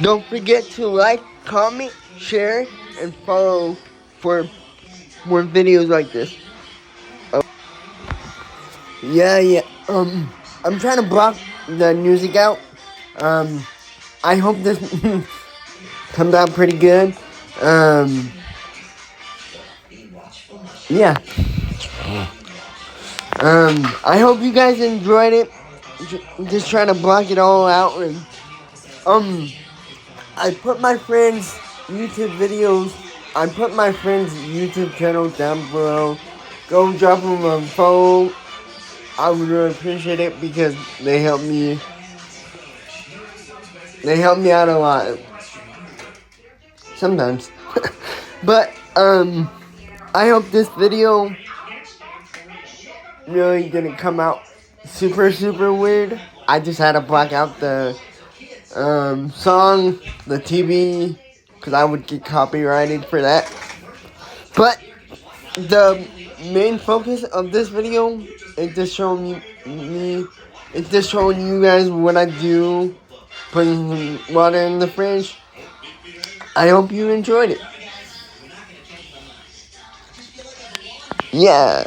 Don't forget to like, comment, share, and follow for more videos like this. Yeah. I'm trying to block the music out. I hope this comes out pretty good. Yeah. I hope you guys enjoyed it. Just trying to block it all out. And, I put my friend's YouTube videos. I put my friend's YouTube channel down below. Go drop them a follow. I would really appreciate it because they help me. They help me out a lot. Sometimes. But I hope this video really didn't come out super weird. I just had to block out the song, the TV, because I would get copyrighted for that. But the main focus of this video is just showing it's just showing you guys what I do, putting some water in the fridge. I hope you enjoyed it. Yeah.